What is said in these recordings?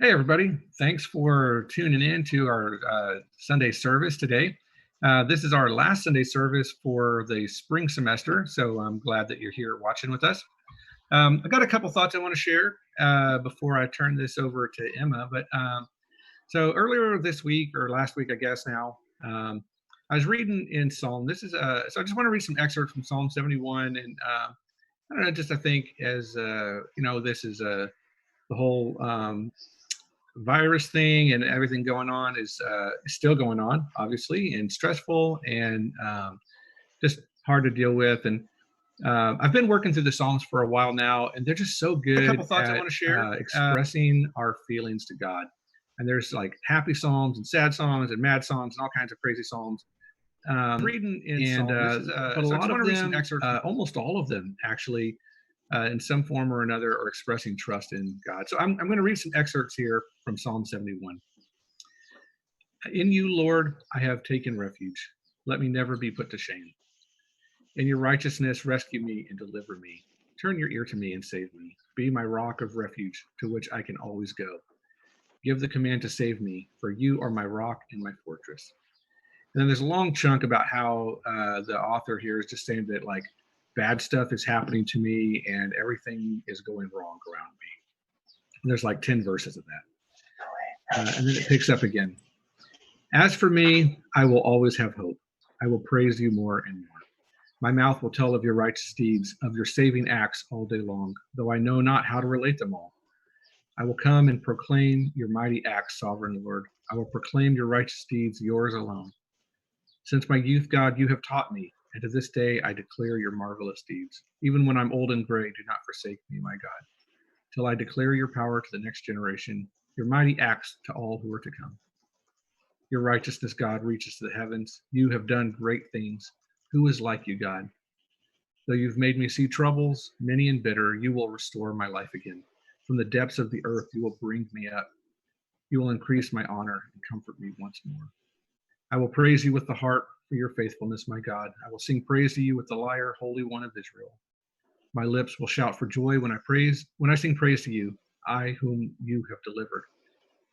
Hey, everybody. Thanks for tuning in to our Sunday service today. This is our last Sunday service for the spring semester, so I'm glad that you're here watching with us. I got a couple thoughts I want to share before I turn this over to Emma. So earlier this week, or last week, I guess now, I was reading in Psalm. So I just want to read some excerpts from Psalm 71. And I don't know, just I think as, this is the whole virus thing and everything going on is still going on, obviously, and stressful and just hard to deal with. And I've been working through the Psalms for a while now, and they're just so good. A couple thoughts I want to share. Expressing our feelings to God. And there's like happy Psalms and sad Psalms and mad Psalms and all kinds of crazy Psalms. Reading in Psalms, but a lot of them, almost all of them actually, in some form or another, are expressing trust in God. So I'm going to read some excerpts here from Psalm 71. In you, Lord, I have taken refuge. Let me never be put to shame. In your righteousness, rescue me and deliver me. Turn your ear to me and save me. Be my rock of refuge to which I can always go. Give the command to save me, for you are my rock and my fortress. And then there's a long chunk about how the author here is just saying that like bad stuff is happening to me and everything is going wrong around me. And there's like 10 verses of that. And then it picks up again. As for me, I will always have hope. I will praise you more and more. My mouth will tell of your righteous deeds, of your saving acts all day long, though I know not how to relate them all. I will come and proclaim your mighty acts, sovereign Lord. I will proclaim your righteous deeds, yours alone. Since my youth, God, you have taught me, and to this day I declare your marvelous deeds. Even when I'm old and gray, do not forsake me, my God, till I declare your power to the next generation, your mighty acts to all who are to come. Your righteousness, God, reaches to the heavens. You have done great things. Who is like you, God? Though you've made me see troubles, many and bitter, you will restore my life again. From the depths of the earth, you will bring me up. You will increase my honor and comfort me once more. I will praise you with the harp for your faithfulness, my God. I will sing praise to you with the lyre, Holy One of Israel. My lips will shout for joy when I sing praise to you, I whom you have delivered.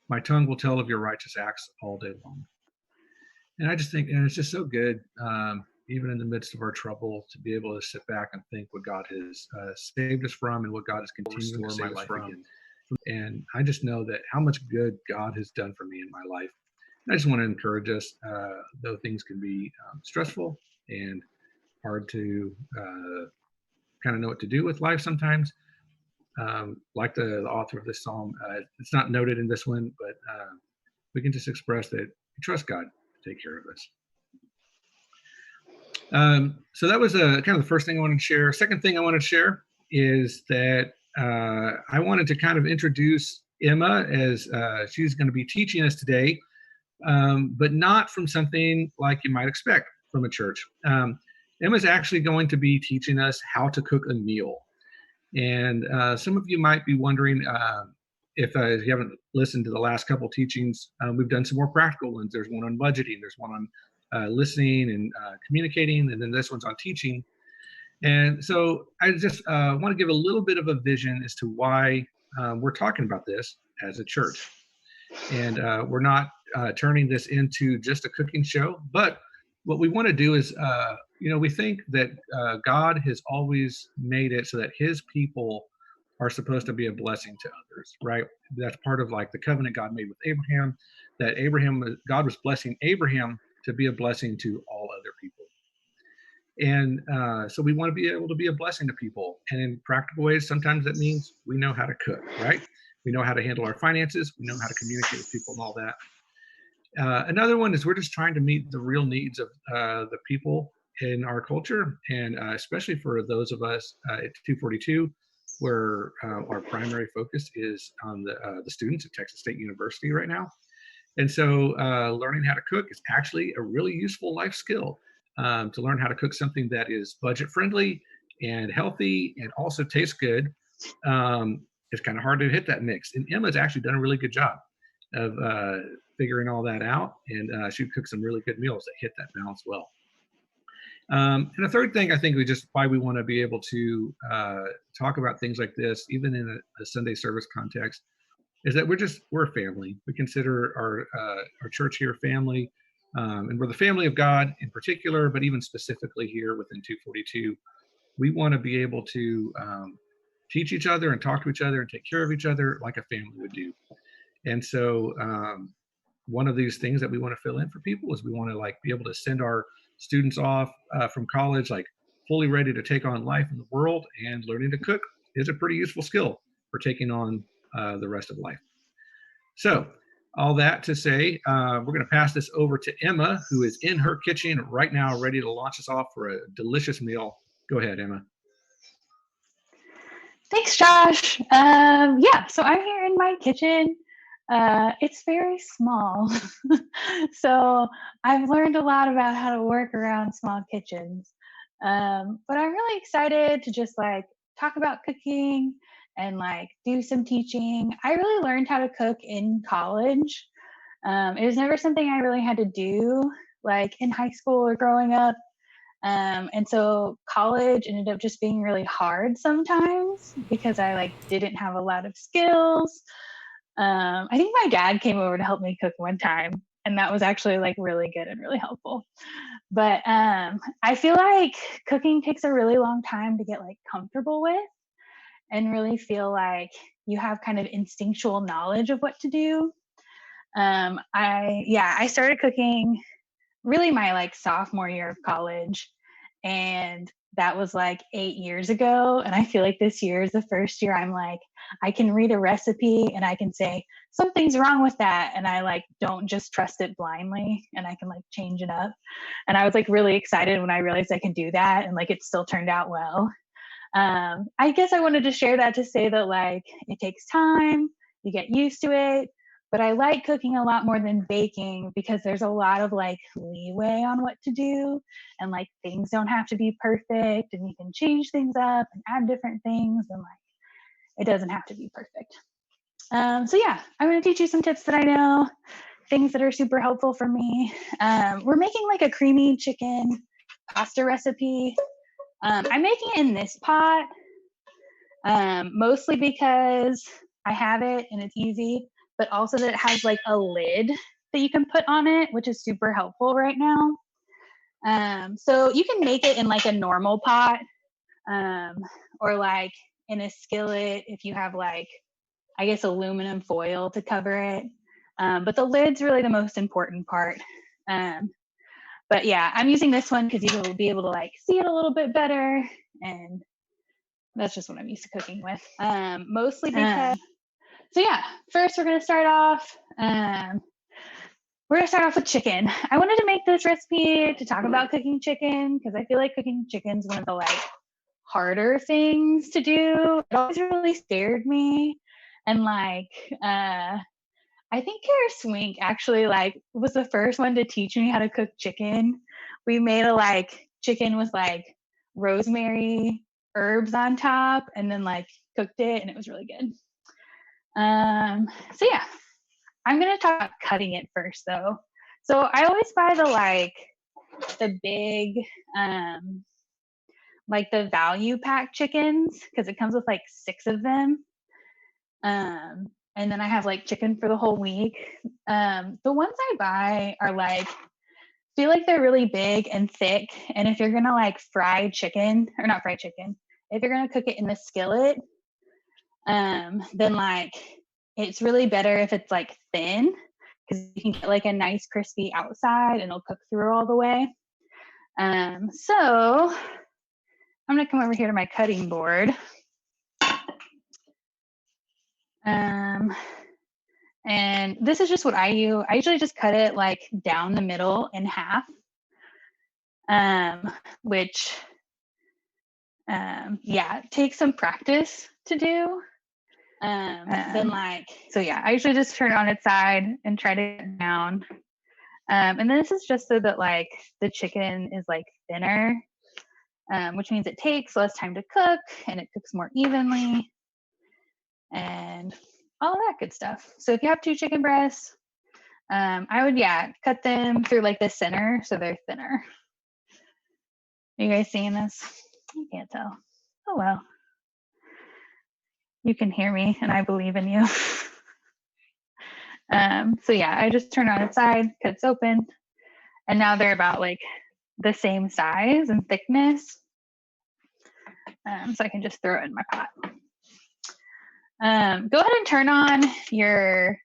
My tongue will tell of your righteous acts all day long. And I just think, and it's just so good, even in the midst of our trouble, to be able to sit back and think what God has saved us from and what God has continued to save us from. And I just know that how much good God has done for me in my life. And I just want to encourage us, though things can be stressful and hard to kind of know what to do with life sometimes. Like the author of this psalm, it's not noted in this one, but we can just express that we trust God to take care of us. So that was kind of the first thing I wanted to share. Second thing I want to share is that I wanted to kind of introduce Emma as she's going to be teaching us today, but not from something like you might expect from a church. Emma's actually going to be teaching us how to cook a meal. And some of you might be wondering if you haven't listened to the last couple teachings, we've done some more practical ones. There's one on budgeting, there's one on listening and communicating, and then this one's on teaching. And so I just want to give a little bit of a vision as to why we're talking about this as a church. And we're not turning this into just a cooking show, but what we want to do is, we think that God has always made it so that his people are supposed to be a blessing to others, right? That's part of like the covenant God made with Abraham, that God was blessing Abraham to be a blessing to all other people. And so we want to be able to be a blessing to people. And in practical ways, sometimes that means we know how to cook, right? We know how to handle our finances. We know how to communicate with people and all that. Another one is we're just trying to meet the real needs of the people in our culture, and especially for those of us at 242, where our primary focus is on the students at Texas State University right now. And so learning how to cook is actually a really useful life skill, to learn how to cook something that is budget friendly and healthy and also tastes good. It's kind of hard to hit that mix. And Emma's actually done a really good job of figuring all that out, and she cooked some really good meals that hit that balance well. And the third thing I think why we want to be able to talk about things like this, even in a Sunday service context, is that we're a family. We consider our church here family, and we're the family of God in particular, but even specifically here within 242, we want to be able to teach each other and talk to each other and take care of each other like a family would do. And so one of these things that we want to fill in for people is we want to like be able to send our students off from college like fully ready to take on life in the world, and learning to cook is a pretty useful skill for taking on the rest of life. So all that to say, we're going to pass this over to Emma, who is in her kitchen right now, ready to launch us off for a delicious meal. Go ahead, Emma. Thanks, Josh. Yeah, so I'm here in my kitchen. It's very small. So I've learned a lot about how to work around small kitchens. But I'm really excited to just like talk about cooking and like do some teaching. I really learned how to cook in college. It was never something I really had to do like in high school or growing up. And so college ended up just being really hard sometimes because I like didn't have a lot of skills. I think my dad came over to help me cook one time, and that was actually like really good and really helpful. But I feel like cooking takes a really long time to get like comfortable with and really feel like you have kind of instinctual knowledge of what to do. I started cooking really my like sophomore year of college, and that was like 8 years ago. And I feel like this year is the first year I'm like, I can read a recipe and I can say something's wrong with that, and I like don't just trust it blindly, and I can like change it up. And I was like really excited when I realized I can do that, and like it still turned out well. I guess I wanted to share that to say that like it takes time, you get used to it, but I like cooking a lot more than baking because there's a lot of like leeway on what to do, and like things don't have to be perfect, and you can change things up and add different things, and like it doesn't have to be perfect. So yeah, I'm going to teach you some tips that I know, things that are super helpful for me. We're making like a creamy chicken pasta recipe. I'm making it in this pot, mostly because I have it and it's easy, but also that it has like a lid that you can put on it, which is super helpful right now. So you can make it in like a normal pot, or like in a skillet if you have like, I guess, aluminum foil to cover it. But the lid's really the most important part. But yeah, I'm using this one because you will be able to like see it a little bit better, and that's just what I'm used to cooking with. Mostly because, so yeah, first we're gonna start off. We're gonna start off with chicken. I wanted to make this recipe to talk about cooking chicken because I feel like cooking chicken is one of the like harder things to do. It always really scared me, and like I think Kara Swink actually like was the first one to teach me how to cook chicken. We made a like chicken with like rosemary herbs on top, and then like cooked it, and it was really good. So yeah, I'm gonna talk about cutting it first though. So I always buy the big like the value pack chickens because it comes with like 6 of them. And then I have like chicken for the whole week. The ones I buy are like, feel like they're really big and thick. And if you're gonna like fry chicken, or not fry chicken, if you're gonna cook it in the skillet, then like it's really better if it's like thin because you can get like a nice crispy outside and it'll cook through all the way. So I'm gonna come over here to my cutting board. And this is just what I use. I usually just cut it like down the middle in half, which, yeah, takes some practice to do. Then like, so yeah, I usually just turn it on its side and try to get down. And then this is just so that like the chicken is like thinner, which means it takes less time to cook and it cooks more evenly and all that good stuff. So if you have 2 chicken breasts, I would, yeah, cut them through like the center so they're thinner. Are you guys seeing this? I can't tell. Oh well. You can hear me and I believe in you. So yeah, I just turn it on its side, cut it's open, and now they're about like the same size and thickness. So I can just throw it in my pot. Go ahead and turn on your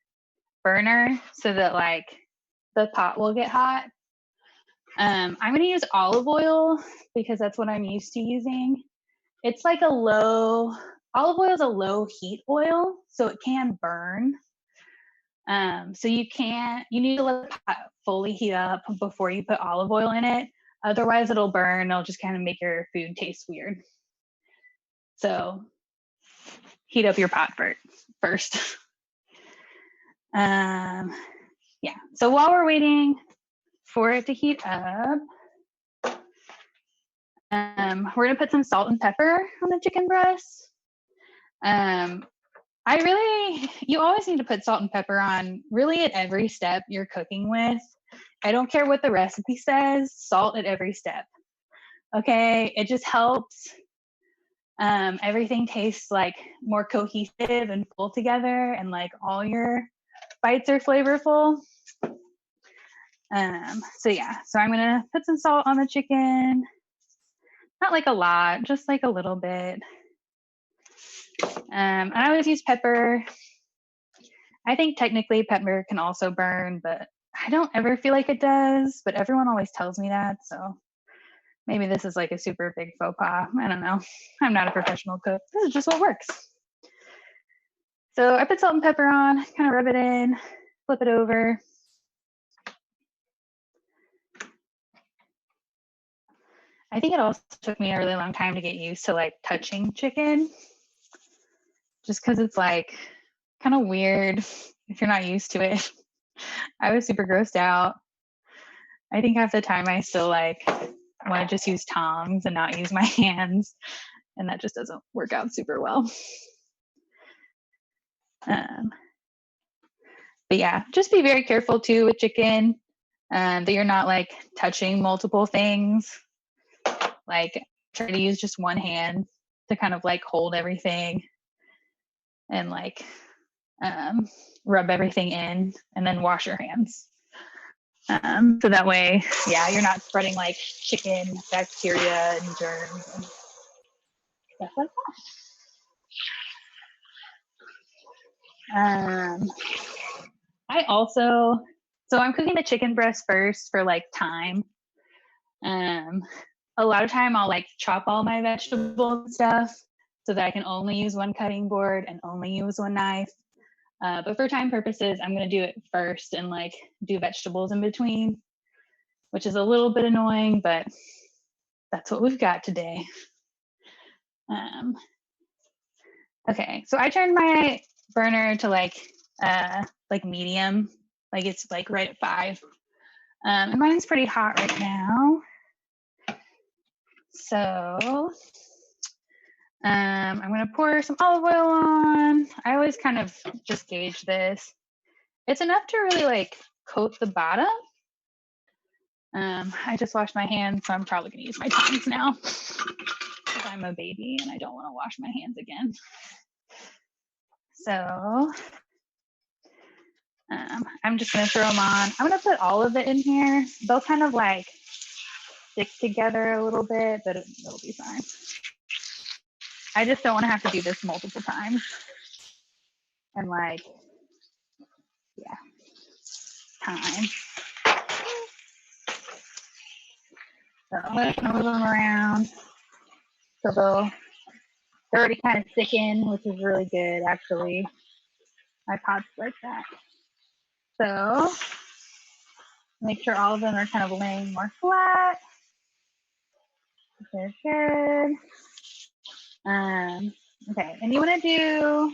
burner so that like the pot will get hot. I'm going to use olive oil because that's what I'm used to using. It's like olive oil is a low heat oil, so it can burn. So you need to let the pot fully heat up before you put olive oil in it. Otherwise it'll burn. It'll just kind of make your food taste weird. So heat up your pot first. Yeah, so while we're waiting for it to heat up, we're gonna put some salt and pepper on the chicken breast. You always need to put salt and pepper on really at every step you're cooking with. I don't care what the recipe says, salt at every step. Okay, it just helps everything tastes like more cohesive and full together, and like all your bites are flavorful. So yeah, so I'm gonna put some salt on the chicken. Not like a lot, just like a little bit. And I always use pepper. I think technically pepper can also burn, but I don't ever feel like it does, but everyone always tells me that, so maybe this is like a super big faux pas. I don't know. I'm not a professional cook. This is just what works. So I put salt and pepper on, kind of rub it in, flip it over. I think it also took me a really long time to get used to like touching chicken, just because it's like kind of weird if you're not used to it. I was super grossed out. I think half the time I still like want to just use tongs and not use my hands, and that just doesn't work out super well. But yeah, just be very careful too with chicken, that you're not like touching multiple things. Like try to use just one hand to kind of like hold everything and like rub everything in, and then wash your hands. So that way, yeah, you're not spreading like chicken bacteria and germs and stuff like that. So I'm cooking the chicken breast first for like time. A lot of time I'll like chop all my vegetables and stuff so that I can only use one cutting board and only use one knife. But for time purposes, I'm going to do it first and like do vegetables in between, which is a little bit annoying, but that's what we've got today. Okay, so I turned my burner to like medium, like it's like right at 5. And mine's pretty hot right now. So I'm gonna pour some olive oil on. I always kind of just gauge this. It's enough to really like coat the bottom. I just washed my hands, so I'm probably gonna use my tongs now because I'm a baby and I don't want to wash my hands again. So I'm just gonna throw them on. I'm gonna put all of it in here. They'll kind of like stick together a little bit, but it'll be fine. I just don't want to have to do this multiple times. And like, yeah, time. So I'm gonna move them around. So they're already kind of thicken, which is really good actually. My pot's like that. So make sure all of them are kind of laying more flat. They're good. Okay, and you want to do,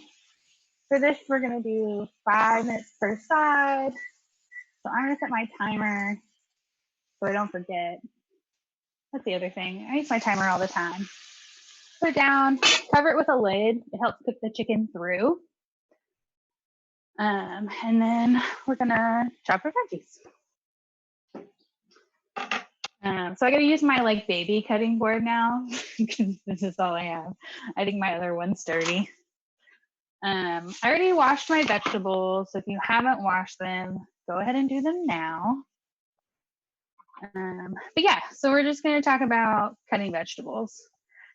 for this, we're going to do 5 minutes per side. So I'm going to set my timer so I don't forget. That's the other thing. I use my timer all the time. Put it down, cover it with a lid. It helps cook the chicken through. And then we're going to chop our veggies. So I got to use my like baby cutting board now because this is all I have. I think my other one's sturdy. I already washed my vegetables, so if you haven't washed them, go ahead and do them now. But yeah, so we're just going to talk about cutting vegetables.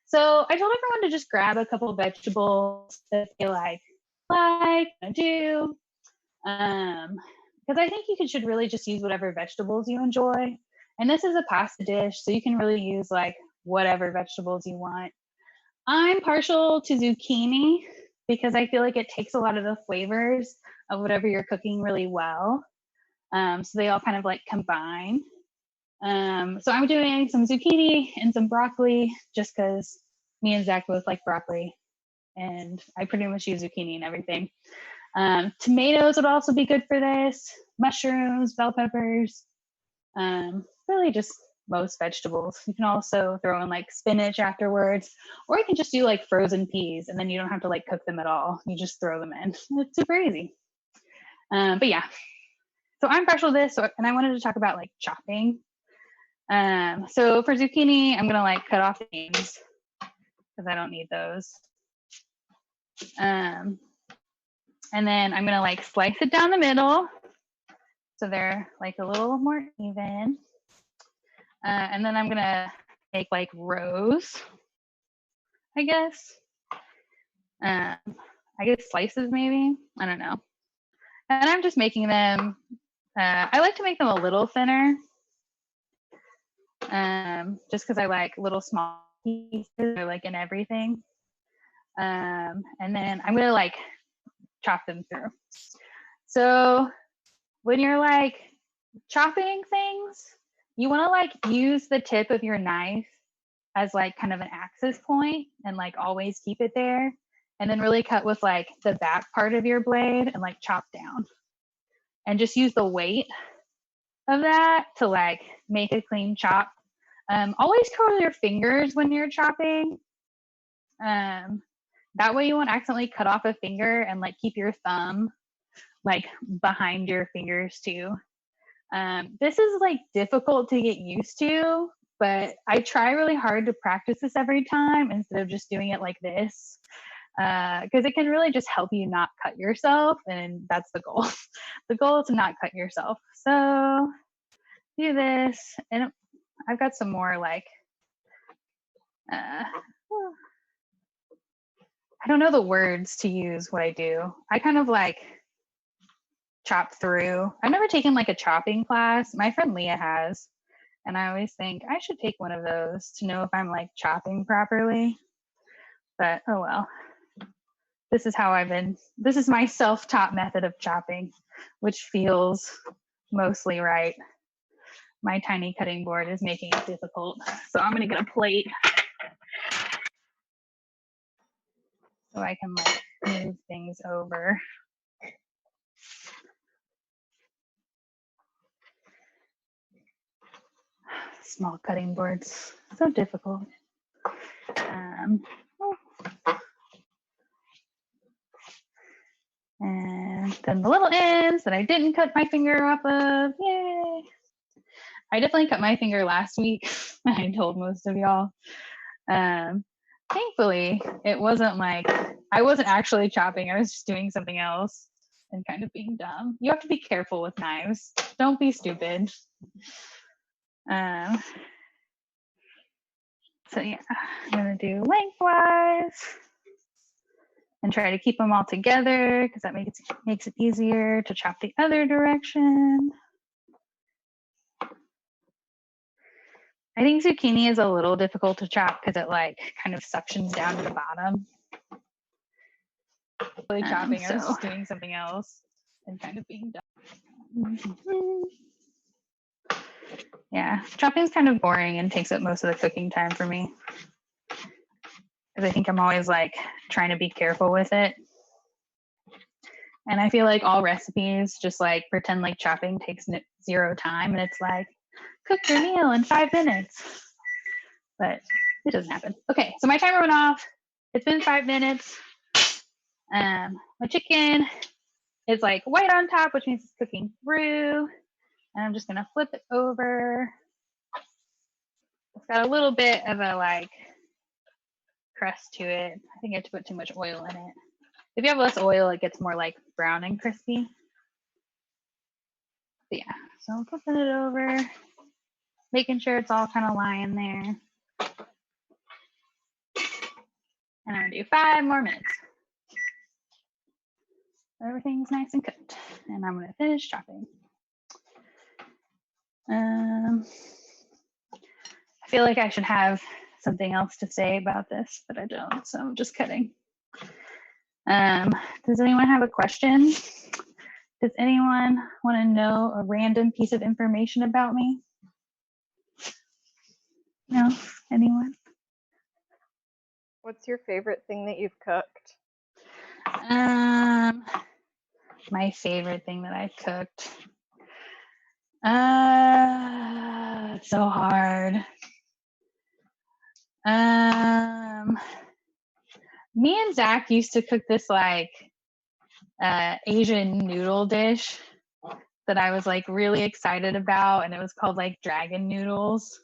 So I told everyone to just grab a couple of vegetables that they like do. Because I think you should really just use whatever vegetables you enjoy. And this is a pasta dish, so you can really use like whatever vegetables you want. I'm partial to zucchini because I feel like it takes a lot of the flavors of whatever you're cooking really well. So they all kind of like combine. So I'm doing some zucchini and some broccoli just because me and Zach both like broccoli and I pretty much use zucchini and everything. Tomatoes would also be good for this, mushrooms, bell peppers, really just most vegetables. You can also throw in like spinach afterwards, or you can just do like frozen peas and then you don't have to like cook them at all. You just throw them in. It's super easy. But yeah, so I'm partial to this, and I wanted to talk about like chopping. So for zucchini, I'm gonna like cut off the ends because I don't need those. And then I'm gonna like slice it down the middle so they're like a little more even. And then I'm gonna make like rows, I guess. I guess slices maybe, I don't know. And I'm just making them, I like to make them a little thinner. Just because I like little small pieces, like in everything. And then I'm gonna like chop them through. So when you're like chopping things, you want to like use the tip of your knife as like kind of an axis point and like always keep it there, and then really cut with like the back part of your blade and like chop down and just use the weight of that to like make a clean chop. Always cover your fingers when you're chopping. That way you won't accidentally cut off a finger, and like keep your thumb like behind your fingers too. This is like difficult to get used to, but I try really hard to practice this every time instead of just doing it like this, because it can really just help you not cut yourself, and that's the goal. The goal is to not cut yourself. So do this, and I've got some more like, I don't know the words to use what I do. I kind of like chop through. I've never taken like a chopping class. My friend Leah has, and I always think I should take one of those to know if I'm like chopping properly. But oh well. This is how this is my self-taught method of chopping, which feels mostly right. My tiny cutting board is making it difficult. So I'm gonna get a plate so I can like move things over. Small cutting boards, so difficult. And then the little ends that I didn't cut my finger off of, yay. I definitely cut my finger last week. I told most of y'all. Thankfully, it wasn't like, I wasn't actually chopping. I was just doing something else and kind of being dumb. You have to be careful with knives. Don't be stupid. So yeah, I'm gonna do lengthwise and try to keep them all together because that makes it easier to chop the other direction. I think zucchini is a little difficult to chop because it like kind of suctions down to the bottom. Really chopping, I was just doing something else and kind of being dumb. Yeah, chopping is kind of boring and takes up most of the cooking time for me. Because I think I'm always like trying to be careful with it. And I feel like all recipes just like pretend like chopping takes 0 time, and it's like, cook your meal in 5 minutes. But it doesn't happen. Okay, so my timer went off. It's been 5 minutes. My chicken is like white on top, which means it's cooking through. And I'm just gonna flip it over. It's got a little bit of a like crust to it. I think I had to put too much oil in it. If you have less oil, it gets more like brown and crispy. But yeah, so I'm flipping it over, making sure it's all kind of lying there. And I'm gonna do 5 more minutes. Everything's nice and cooked. And I'm gonna finish chopping. I feel like I should have something else to say about this, but I don't, so I'm just cutting. Does anyone have a question? Does anyone want to know a random piece of information about me? No? Anyone? What's your favorite thing that you've cooked? My favorite thing that I've cooked. It's so hard. Me and Zach used to cook this like Asian noodle dish that I was like really excited about, and it was called like dragon noodles.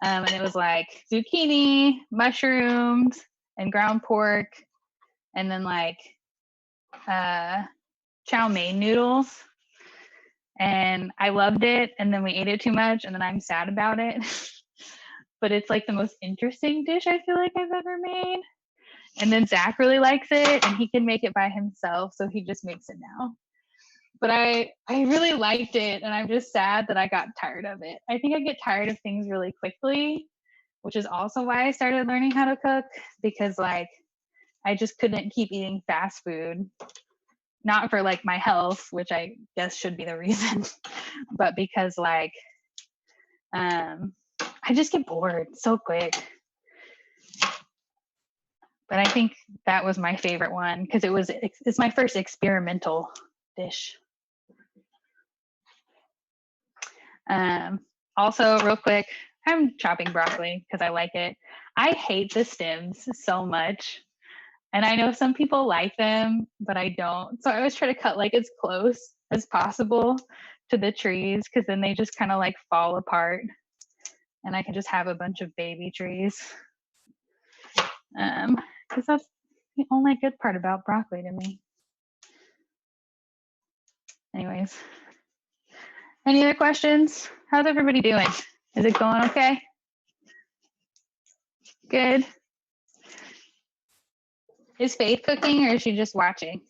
And it was like zucchini, mushrooms, and ground pork, and then like chow mein noodles. And I loved it, and then we ate it too much, and then I'm sad about it. But it's like the most interesting dish I feel like I've ever made. And then Zach really likes it, and he can make it by himself, so he just makes it now. But I really liked it, and I'm just sad that I got tired of it. I think I get tired of things really quickly, which is also why I started learning how to cook, because like I just couldn't keep eating fast food. Not for like my health, which I guess should be the reason, but because like I just get bored so quick. But I think that was my favorite one because it's my first experimental dish. Also, real quick, I'm chopping broccoli because I like it. I hate the stems so much. And I know some people like them, but I don't. So I always try to cut like as close as possible to the trees because then they just kind of like fall apart. And I can just have a bunch of baby trees. Because that's the only good part about broccoli to me. Anyways, any other questions? How's everybody doing? Is it going okay? Good. Is Faith cooking or is she just watching?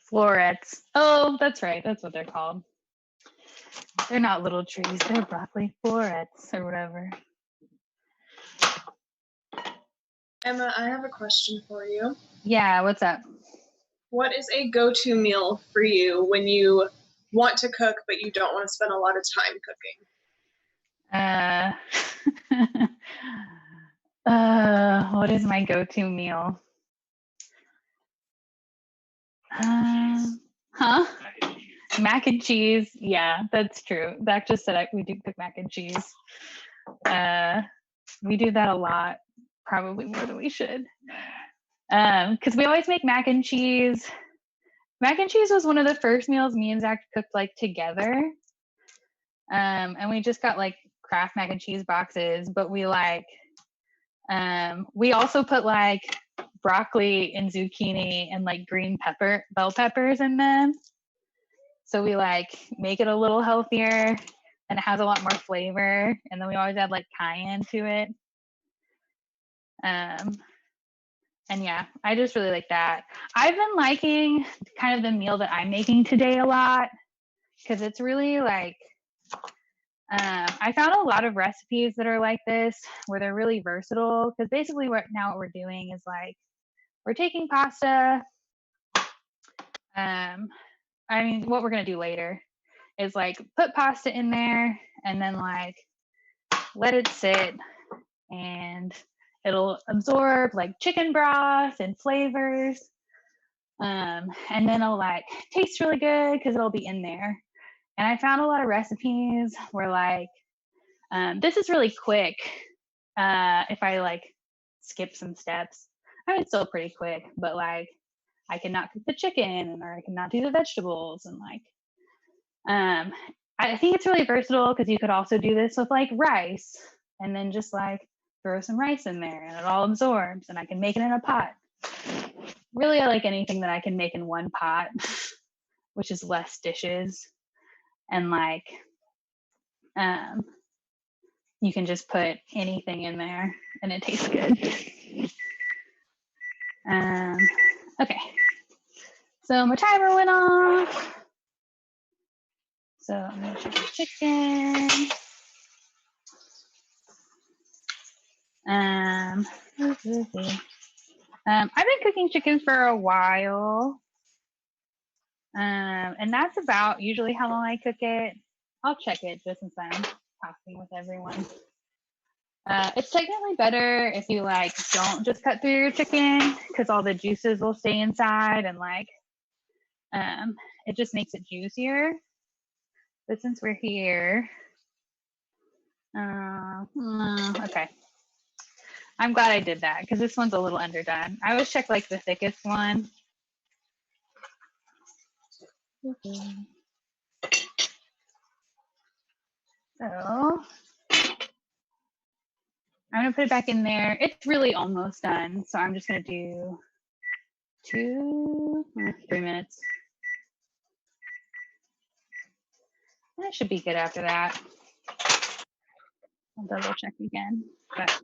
Florets. Oh, that's right. That's what they're called. They're not little trees. They're broccoli florets or whatever. Emma, I have a question for you. Yeah, what's up? What is a go-to meal for you when you want to cook but you don't want to spend a lot of time cooking? What is my go-to meal? Mac and cheese. Yeah, that's true. Zach just said we do cook mac and cheese. We do that a lot, probably more than we should. Because we always make mac and cheese. Mac and cheese was one of the first meals me and Zach cooked like together. And we just got like Kraft mac and cheese boxes, but we like, we also put like broccoli and zucchini and like green bell peppers in them. So we like make it a little healthier and it has a lot more flavor. And then we always add like cayenne to it. And yeah, I just really like that. I've been liking kind of the meal that I'm making today a lot because it's really like, I found a lot of recipes that are like this where they're really versatile because basically what we're doing is like, we're taking pasta. I mean, what we're going to do later is like put pasta in there and then like let it sit and it'll absorb like chicken broth and flavors. And then it'll like taste really good because it'll be in there. And I found a lot of recipes where like, this is really quick. If I like skip some steps, I mean, it's still pretty quick, but like I cannot cook the chicken or I cannot do the vegetables. And like, I think it's really versatile because you could also do this with like rice and then just like throw some rice in there and it all absorbs and I can make it in a pot. Really, I like anything that I can make in one pot, which is less dishes. And like, you can just put anything in there and it tastes good. Okay, so my timer went off. So I'm gonna check the chicken. I've been cooking chicken for a while. And that's about usually how long I cook it. I'll check it just since I'm talking with everyone. It's technically better if you like don't just cut through your chicken because all the juices will stay inside and like it just makes it juicier. But since we're here, okay. I'm glad I did that because this one's a little underdone. I always check like the thickest one. So I'm gonna put it back in there. It's really almost done. So I'm just gonna do 3 minutes. That should be good after that. I'll double check again. But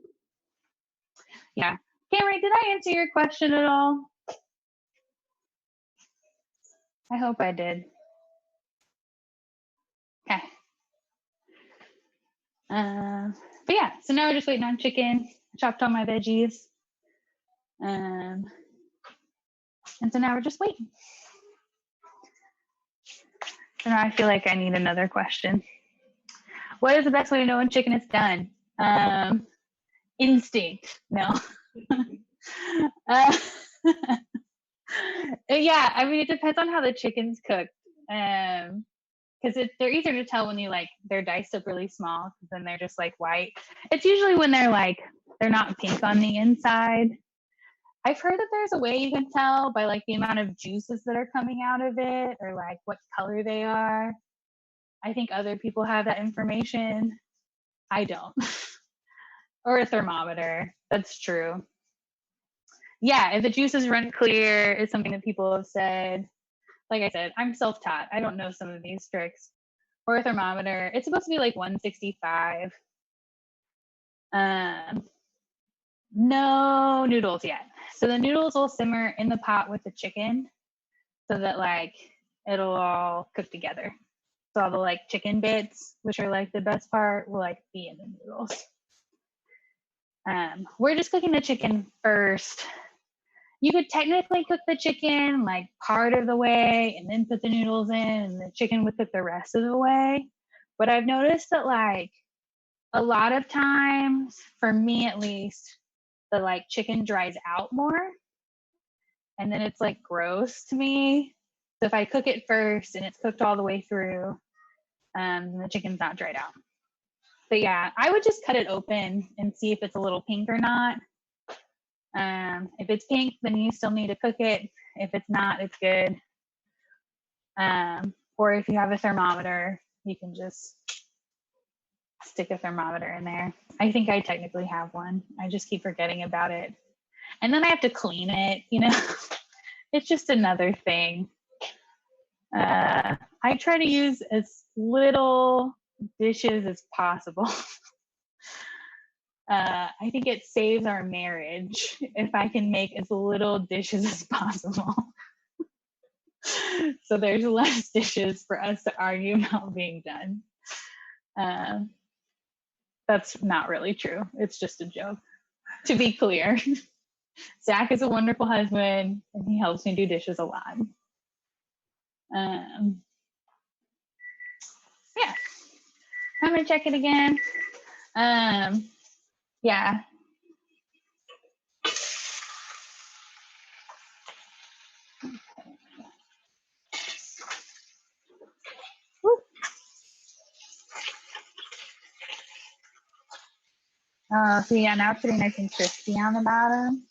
yeah. Camry, did I answer your question at all? I hope I did. Okay. But yeah, so now we're just waiting on chicken. I chopped all my veggies. And so now we're just waiting. So now I feel like I need another question. What is the best way to know when chicken is done? Instinct. No. Yeah, I mean, it depends on how the chicken's cooked. Because they're easier to tell when you like they're diced up really small, because then they're just like white. It's usually when they're like they're not pink on the inside. I've heard that there's a way you can tell by like the amount of juices that are coming out of it or like what color they are. I think other people have that information. I don't. Or a thermometer. That's true. Yeah, if the juices run clear is something that people have said. Like I said, I'm self-taught. I don't know some of these tricks. Or a thermometer. It's supposed to be like 165. No noodles yet. So the noodles will simmer in the pot with the chicken so that like it'll all cook together. So all the like chicken bits, which are like the best part, will like be in the noodles. We're just cooking the chicken first. You could technically cook the chicken like part of the way and then put the noodles in and the chicken would cook the rest of the way. But I've noticed that like a lot of times, for me at least, the like chicken dries out more and then it's like gross to me. So if I cook it first and it's cooked all the way through, the chicken's not dried out. But yeah, I would just cut it open and see if it's a little pink or not. If it's pink, then you still need to cook it. If it's not, it's good. Or if you have a thermometer, you can just stick a thermometer in there. I think I technically have one. I just keep forgetting about it. And then I have to clean it, you know. It's just another thing. I try to use as little dishes as possible. I think it saves our marriage if I can make as little dishes as possible. So there's less dishes for us to argue about being done. That's not really true. It's just a joke, to be clear. Zach is a wonderful husband and he helps me do dishes a lot. Yeah, I'm gonna check it again. Yeah. Woo. So yeah, now it's getting nice and crispy on the bottom.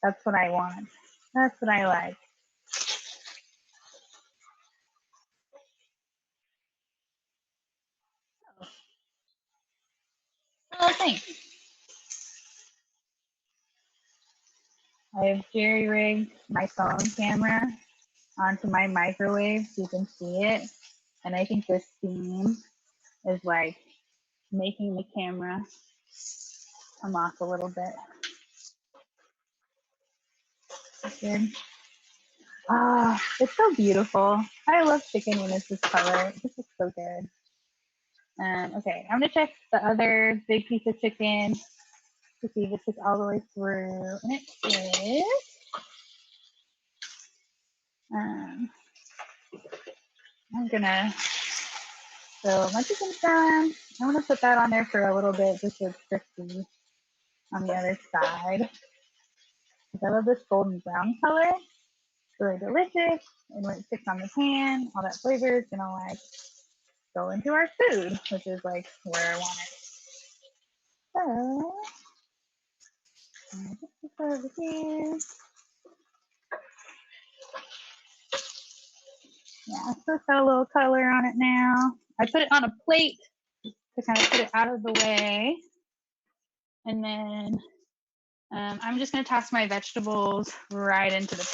That's what I want. That's what I like. Oh, thanks. I have jerry-rigged my phone camera onto my microwave so you can see it. And I think this steam is like making the camera come off a little bit. That's good. Ah, it's so beautiful. I love chicken when it's this color. This is so good. Okay, I'm gonna check the other big piece of chicken to see if it's cooked all the way through. And it is. I'm gonna, so my chicken's done. I'm gonna put that on there for a little bit just so it's crispy on the other side. I love this golden brown color. It's really delicious. And when it sticks on the pan, all that flavor is gonna like go into our food, which is like where I want it. So, just put it over here. Yeah, so it's got a little color on it now. I put it on a plate to kind of put it out of the way. And then I'm just gonna toss my vegetables right into the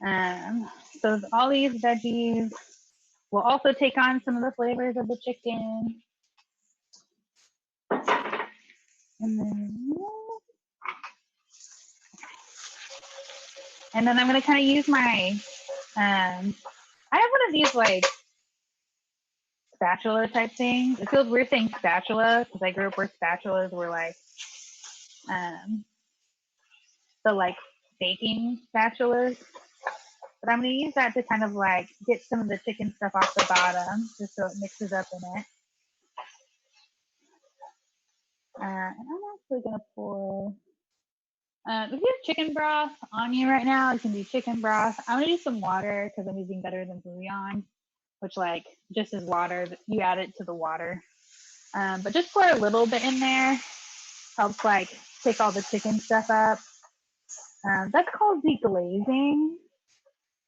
pan. So all these veggies will also take on some of the flavors of the chicken. And then I'm gonna kind of use my, I have one of these like spatula type things. It feels weird saying spatula because I grew up where spatulas were like the like baking spatulas. But I'm gonna use that to kind of like get some of the chicken stuff off the bottom just so it mixes up in it. And I'm actually gonna pour, if you have chicken broth on you right now, you can do chicken broth. I'm gonna use some water because I'm using better than bouillon, which like just is water. You add it to the water. But just pour a little bit in there. Helps like take all the chicken stuff up. That's called deglazing,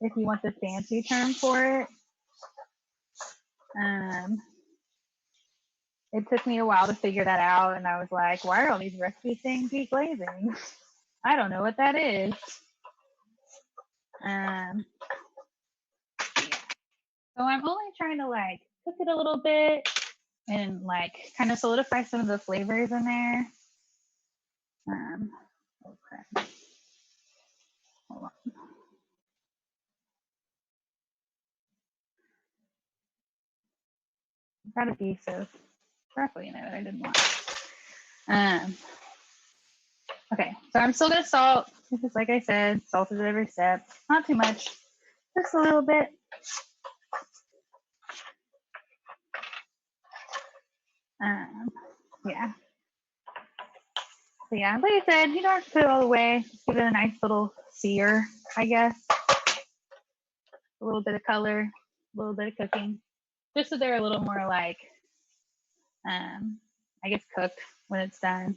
if you want the fancy term for it. It took me a while to figure that out, and I was like, why are all these recipes saying deglazing? I don't know what that is. So I'm only trying to like cook it a little bit and like kind of solidify some of the flavors in there. Oh crap. Hold on. Gotta be so broccoli in it that I didn't want. Okay, so I'm still gonna salt because, like I said, salt is at every step. Not too much, just a little bit. Yeah. So yeah, like I said, you don't have to put it all the way. Just give it a nice little sear, I guess. A little bit of color, a little bit of cooking, just so they're a little more like, I guess, cooked when it's done.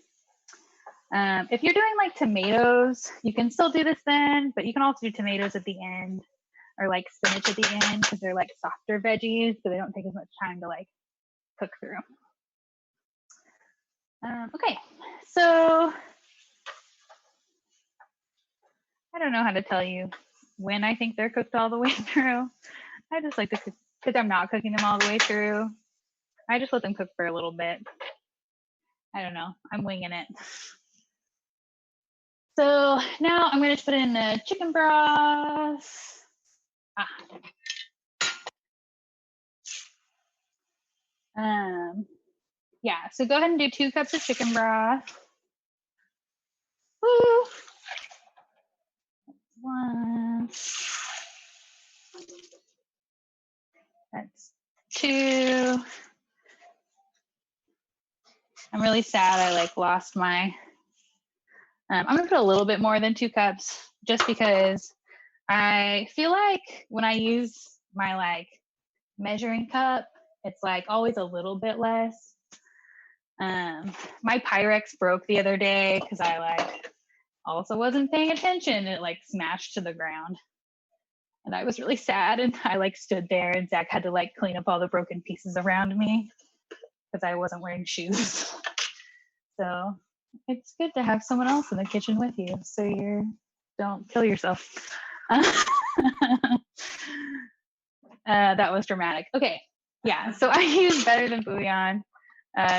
If you're doing like tomatoes, you can still do this then, but you can also do tomatoes at the end or like spinach at the end because they're like softer veggies, so they don't take as much time to like cook through. Okay, so I don't know how to tell you when I think they're cooked all the way through. I just like to cook because I'm not cooking them all the way through. I just let them cook for a little bit. I don't know, I'm winging it. So now I'm going to put in the chicken broth. Yeah, so go ahead and do 2 cups of chicken broth. Woo. That's 1. That's 2. I'm really sad I like lost my, I'm gonna put a little bit more than 2 cups just because I feel like when I use my like measuring cup, it's like always a little bit less. My Pyrex broke the other day because I like also wasn't paying attention. It like smashed to the ground. And I was really sad, and I like stood there and Zach had to like clean up all the broken pieces around me because I wasn't wearing shoes. So it's good to have someone else in the kitchen with you so you don't kill yourself. That was dramatic. Okay, yeah, so I use Better Than Bouillon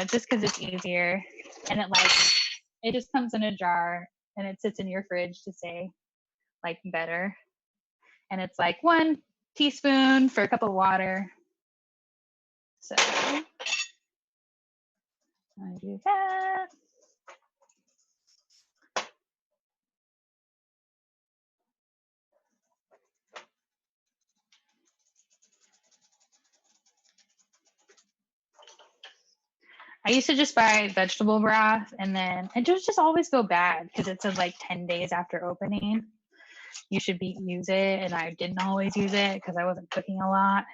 just because it's easier, and it just comes in a jar and it sits in your fridge to say like better, and it's like 1 teaspoon for a cup of water. So I do that. I used to just buy vegetable broth, and then it just always go bad because it says like 10 days after opening you should use it, and I didn't always use it because I wasn't cooking a lot.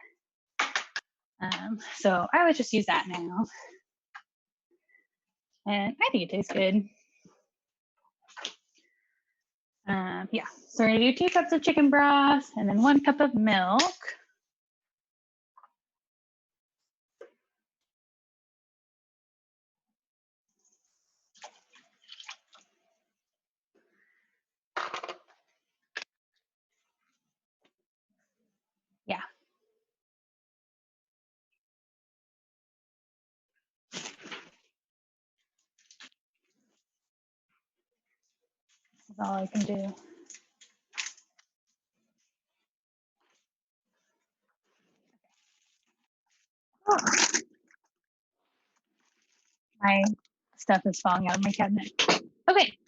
So I would just use that now, and I think it tastes good. Yeah, so we're gonna do 2 cups of chicken broth and then 1 cup of milk. Yeah. That's all I can do. Oh. My stuff is falling out of my cabinet. Okay,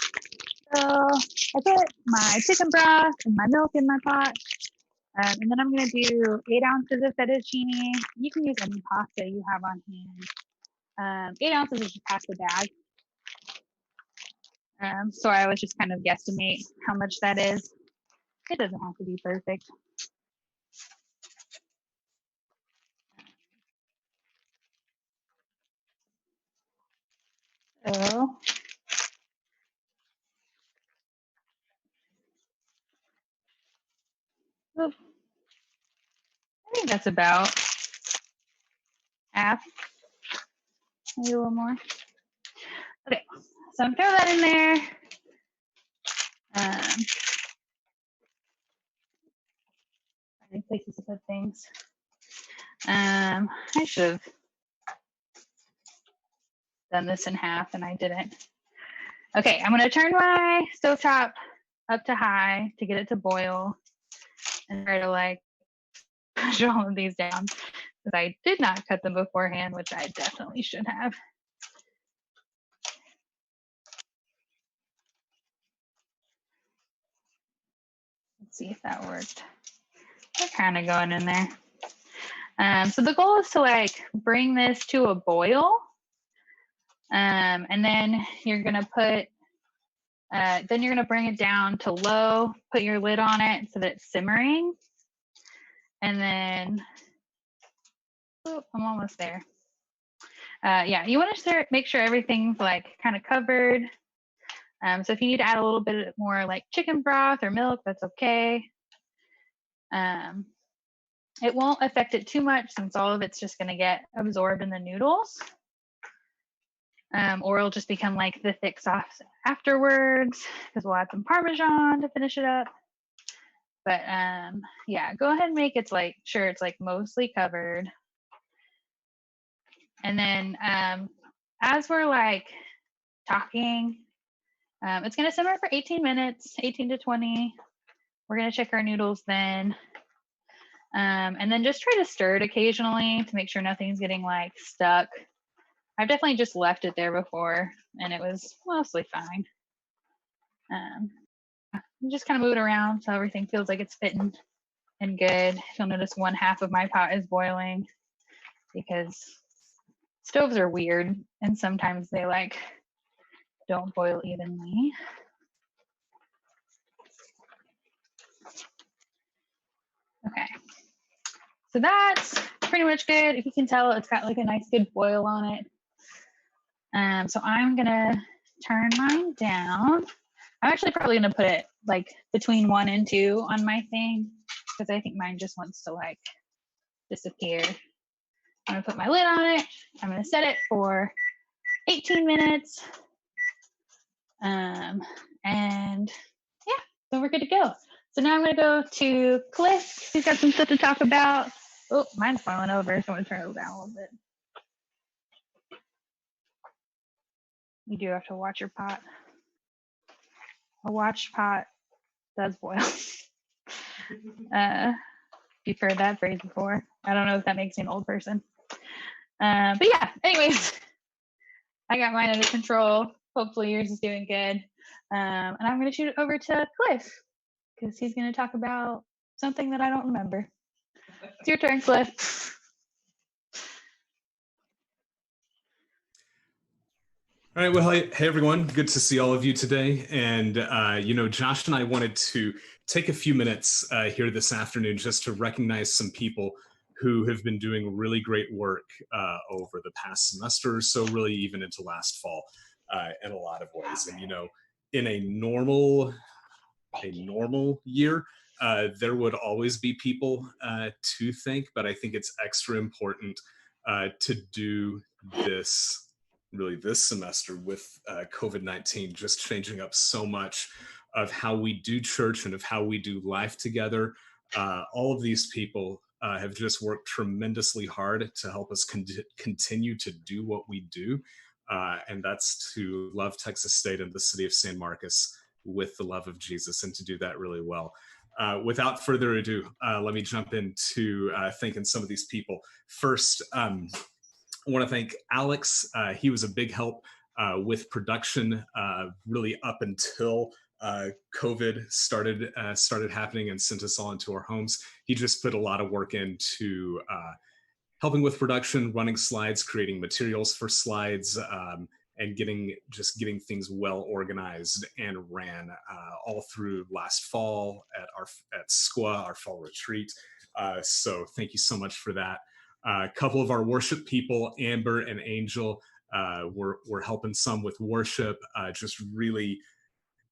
so I put my chicken broth and my milk in my pot. And then I'm going to do 8 ounces of fettuccine. You can use any pasta you have on hand. 8 ounces is just half the bag. So I always just kind of guesstimate how much that is. It doesn't have to be perfect. So I think that's about half, maybe a little more. Okay, so I'm throw that in there. Finding places to put things. I should have done this in half, and I didn't. Okay, I'm gonna turn my stovetop up to high to get it to boil, and try to like push all of these down because I did not cut them beforehand, which I definitely should have. Let's see if that worked. They're kind of going in there. So the goal is to like bring this to a boil, and then you're gonna put, then you're gonna bring it down to low, put your lid on it so that it's simmering, and then, oh, I'm almost there. Yeah, you want to make sure everything's like kind of covered. So if you need to add a little bit more like chicken broth or milk, that's okay. It won't affect it too much since all of it's just going to get absorbed in the noodles. Or it'll just become like the thick sauce afterwards because we'll add some Parmesan to finish it up. But yeah, go ahead and make it like sure it's like mostly covered. And then as we're like talking, it's going to simmer for 18 minutes, 18 to 20. We're going to check our noodles then. And then just try to stir it occasionally to make sure nothing's getting like stuck. I've definitely just left it there before and it was mostly fine. Just kind of move it around so everything feels like it's fitting and good. You'll notice 1/2 of my pot is boiling because stoves are weird and sometimes they like don't boil evenly. Okay, so that's pretty much good. If you can tell, it's got like a nice good boil on it. So I'm gonna turn mine down. I'm actually probably gonna put it like between 1 and 2 on my thing because I think mine just wants to like disappear. I'm gonna put my lid on it. I'm gonna set it for 18 minutes. And yeah, so we're good to go. So now I'm going to go to Cliff. He's got some stuff to talk about. Oh, mine's falling over, so I'm going to turn it down a little bit. You do have to watch your pot. A watched pot does boil. You've heard that phrase before. I don't know if that makes me an old person. But yeah, anyways, I got mine under control. Hopefully yours is doing good. And I'm going to shoot it over to Cliff because he's going to talk about something that I don't remember. It's your turn, Cliff. All right, well, hey everyone, good to see all of you today. And, Josh and I wanted to take a few minutes here this afternoon just to recognize some people who have been doing really great work over the past semester or so, really even into last fall in a lot of ways. And, in a normal year, there would always be people to thank, but I think it's extra important to do this semester with COVID-19 just changing up so much of how we do church and of how we do life together. All of these people have just worked tremendously hard to help us continue to do what we do. And that's to love Texas State and the city of San Marcos with the love of Jesus, and to do that really well. Without further ado, let me jump into thanking some of these people. First, I want to thank Alex. He was a big help with production really up until COVID started happening and sent us all into our homes. He just put a lot of work into helping with production, running slides, creating materials for slides, and getting things well organized and ran all through last fall at SQA, our fall retreat. So thank you so much for that. A couple of our worship people, Amber and Angel, were helping some with worship. Just really,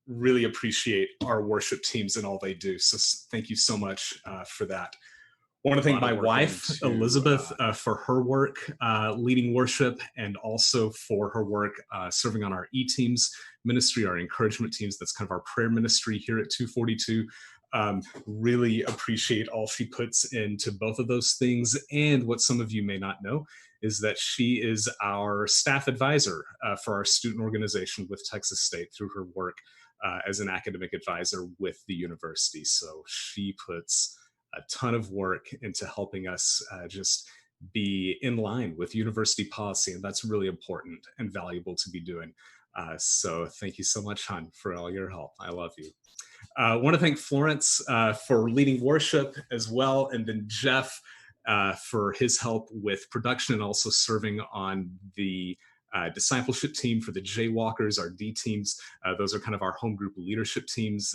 really appreciate our worship teams and all they do. So thank you so much for that. I want to thank my wife, Elizabeth, for her work leading worship, and also for her work serving on our E-teams ministry, our encouragement teams. That's kind of our prayer ministry here at 242. Really appreciate all she puts into both of those things. And what some of you may not know is that she is our staff advisor for our student organization with Texas State through her work as an academic advisor with the university. So she puts a ton of work into helping us just be in line with university policy. And that's really important and valuable to be doing. So thank you so much, hon, for all your help. I love you. I want to thank Florence for leading worship as well, and then Jeff for his help with production and also serving on the discipleship team for the Jaywalkers, our D teams. Those are kind of our home group leadership teams.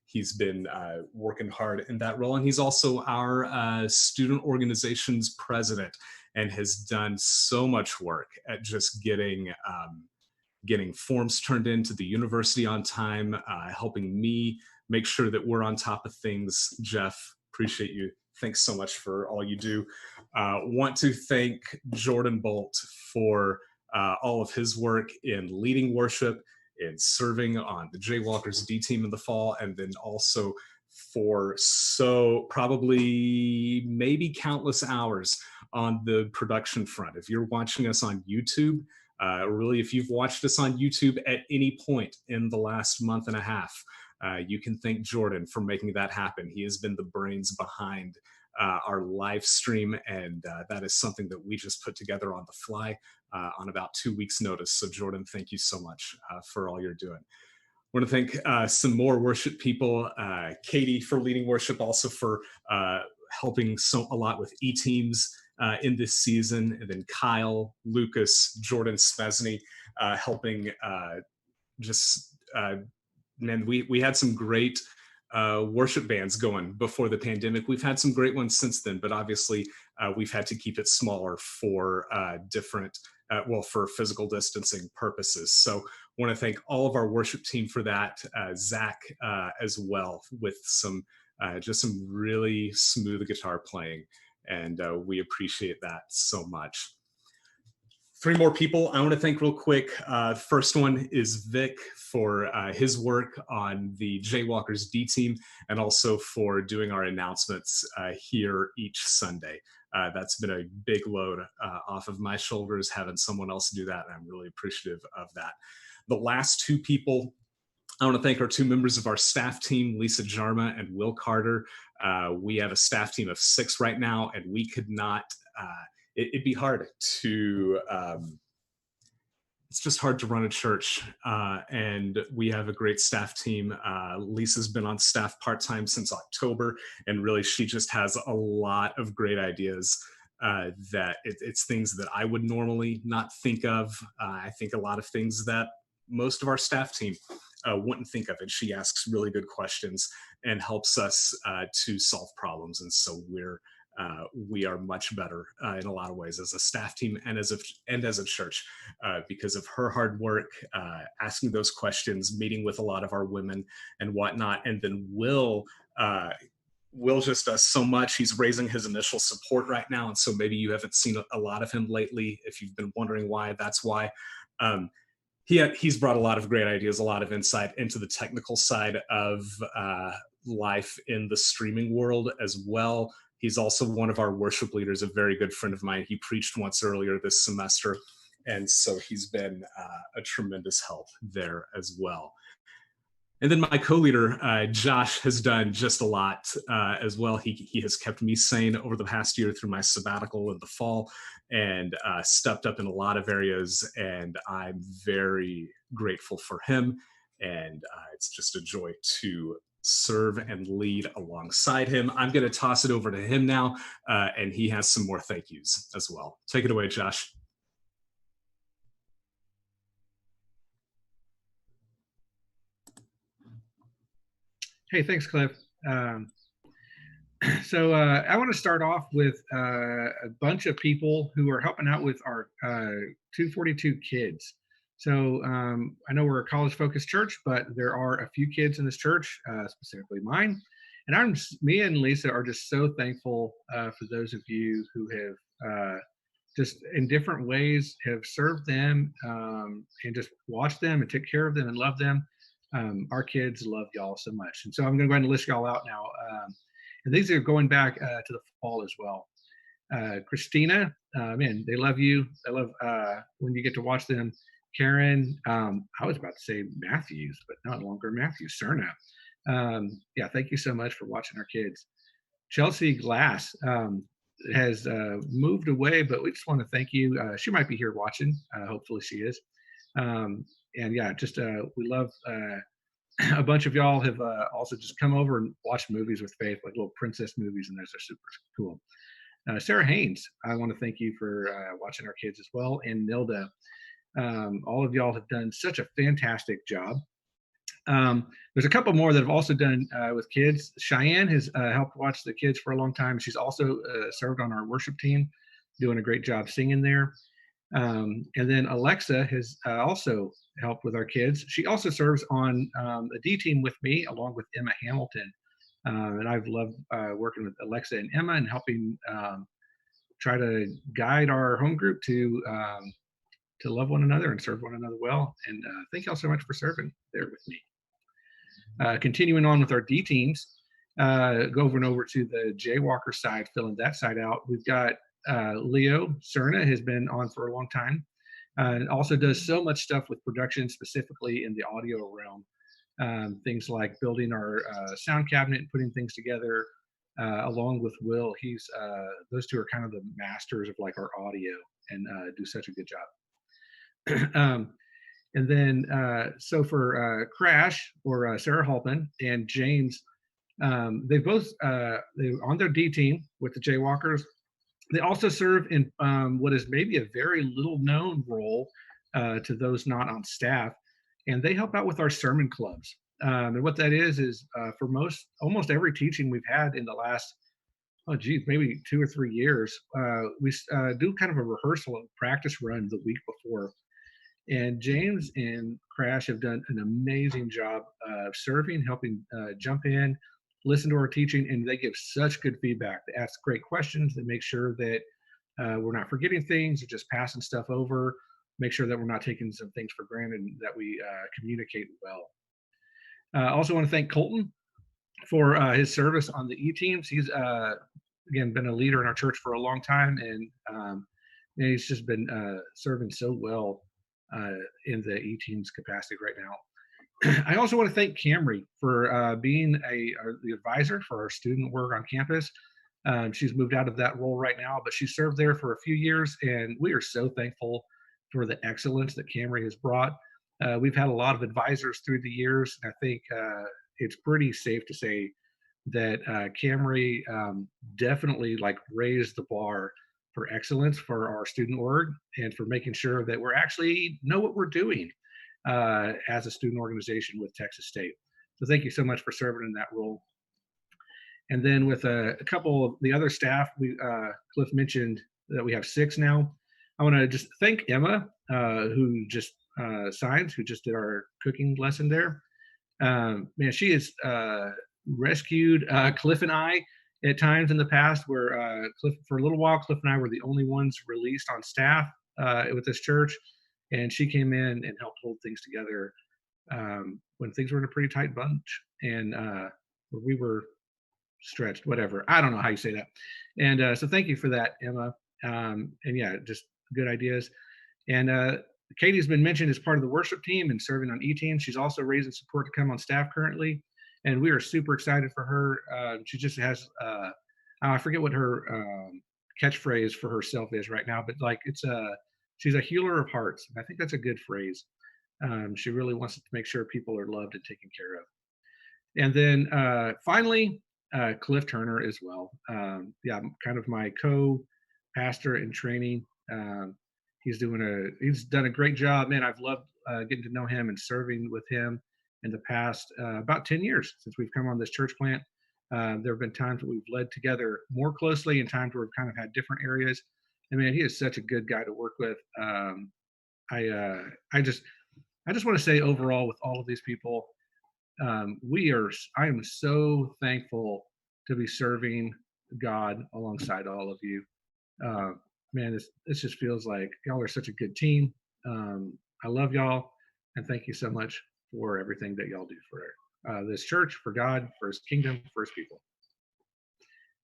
He's been working hard in that role, and he's also our student organizations president and has done so much work at just getting forms turned into the university on time, helping me make sure that we're on top of things. Jeff, appreciate you. Thanks so much for all you do. Want to thank Jordan Bolt for all of his work in leading worship, in serving on the Jaywalkers D team in the fall, and then also for probably maybe countless hours on the production front. If you're watching us on YouTube, really, if you've watched us on YouTube at any point in the last month and a half, you can thank Jordan for making that happen. He has been the brains behind our live stream, and that is something that we just put together on the fly on about 2 weeks' notice. So Jordan, thank you so much for all you're doing. I want to thank some more worship people, Katie for leading worship, also for helping a lot with E-teams in this season, and then Kyle, Lucas, Jordan Spesney helping man, we had some great worship bands going before the pandemic. We've had some great ones since then, but obviously we've had to keep it smaller for for physical distancing purposes. So I want to thank all of our worship team for that, Zach as well, with some really smooth guitar playing, and we appreciate that so much. Three more people I want to thank real quick. First one is Vic for his work on the Jaywalkers D team, and also for doing our announcements here each Sunday. That's been a big load off of my shoulders, having someone else do that, and I'm really appreciative of that. The last two people I want to thank our two members of our staff team, Lisa Jarma and Will Carter. We have a staff team of 6 right now, and we could not, it'd be hard to, it's just hard to run a church. And we have a great staff team. Lisa's been on staff part-time since October, and really she just has a lot of great ideas that it's things that I would normally not think of. I think a lot of things that most of our staff team wouldn't think of, and she asks really good questions and helps us to solve problems. And so we are much better in a lot of ways as a staff team and as a church because of her hard work, asking those questions, meeting with a lot of our women and whatnot. And then Will just does so much. He's raising his initial support right now, and so maybe you haven't seen a lot of him lately. If you've been wondering why, that's why. He's brought a lot of great ideas, a lot of insight into the technical side of life in the streaming world as well. He's also one of our worship leaders, a very good friend of mine. He preached once earlier this semester, and so he's been a tremendous help there as well. And then my co-leader, Josh, has done just a lot as well. He has kept me sane over the past year through my sabbatical in the fall, and stepped up in a lot of areas, and I'm very grateful for him. And it's just a joy to serve and lead alongside him. I'm going to toss it over to him now, and he has some more thank yous as well. Take it away, Josh. Hey, thanks, Cliff. So I want to start off with a bunch of people who are helping out with our 242 kids. So I know we're a college-focused church, but there are a few kids in this church, specifically mine. And me and Lisa are just so thankful for those of you who have just in different ways have served them and just watched them and took care of them and loved them. Our kids love y'all so much. And so I'm going to go ahead and list y'all out now. And these are going back to the fall as well. Christina, man, they love you. I love when you get to watch them. Karen, I was about to say Matthews, but not longer Matthews, Cerna. Yeah, thank you so much for watching our kids. Chelsea Glass has moved away, but we just want to thank you. She might be here watching. Hopefully she is. And yeah, just we love a bunch of y'all have also just come over and watched movies with Faith, like little princess movies, and those are super cool. Sarah Haynes, I want to thank you for watching our kids as well. And Nilda, all of y'all have done such a fantastic job. There's a couple more that have also done with kids. Cheyenne has helped watch the kids for a long time. She's also served on our worship team, doing a great job singing there. And then Alexa has also helped with our kids. She also serves on the D team with me, along with Emma Hamilton. And I've loved working with Alexa and Emma and helping try to guide our home group to love one another and serve one another well. And thank y'all so much for serving there with me. Continuing on with our D teams, go over to the Jaywalker side, filling that side out. We've got Leo Cerna has been on for a long time, and also does so much stuff with production, specifically in the audio realm. Things like building our sound cabinet and putting things together, along with Will. Those two are kind of the masters of like our audio and do such a good job. And then so for Crash or Sarah Halpin and James, they both they're on their D team with the Jaywalkers. They also serve in what is maybe a very little known role to those not on staff, and they help out with our sermon clubs. And what that is for almost every teaching we've had in the last, maybe 2 or 3 years, we do kind of a rehearsal and practice run the week before. And James and Crash have done an amazing job of serving, helping jump in, listen to our teaching, and they give such good feedback. They ask great questions. They make sure that we're not forgetting things or just passing stuff over. Make sure that we're not taking some things for granted and that we communicate well. I also want to thank Colton for his service on the E-teams. He's, again, been a leader in our church for a long time, and he's just been serving so well in the E-teams capacity right now. I also want to thank Camry for being the advisor for our student work on campus. She's moved out of that role right now, but she served there for a few years, and we are so thankful for the excellence that Camry has brought. We've had a lot of advisors through the years, and I think it's pretty safe to say that Camry definitely like raised the bar for excellence for our student org and for making sure that we're actually know what we're doing as a student organization with Texas State. So thank you so much for serving in that role. And then with a couple of the other staff, Cliff mentioned that we have 6 now. I want to just thank Emma, who just signed, who just did our cooking lesson there. Man, she has rescued Cliff and I at times in the past where Cliff, for a little while, Cliff and I were the only ones released on staff with this church. And she came in and helped hold things together when things were in a pretty tight bunch. And we were stretched, whatever. I don't know how you say that. And so thank you for that, Emma. And yeah, just good ideas. And Katie's been mentioned as part of the worship team and serving on E-team. She's also raising support to come on staff currently. And we are super excited for her. She just has, I forget what her catchphrase for herself is right now, but like she's a healer of hearts. I think that's a good phrase. She really wants to make sure people are loved and taken care of. And then finally, Cliff Turner as well. Yeah, kind of my co-pastor in training. He's done a great job, man. I've loved getting to know him and serving with him in the past about 10 years since we've come on this church plant. There have been times that we've led together more closely and times where we've kind of had different areas. And man, he is such a good guy to work with. I just want to say overall with all of these people, I am so thankful to be serving God alongside all of you. Man, this just feels like y'all are such a good team. I love y'all, and thank you so much for everything that y'all do for this church, for God, for His kingdom, for His people.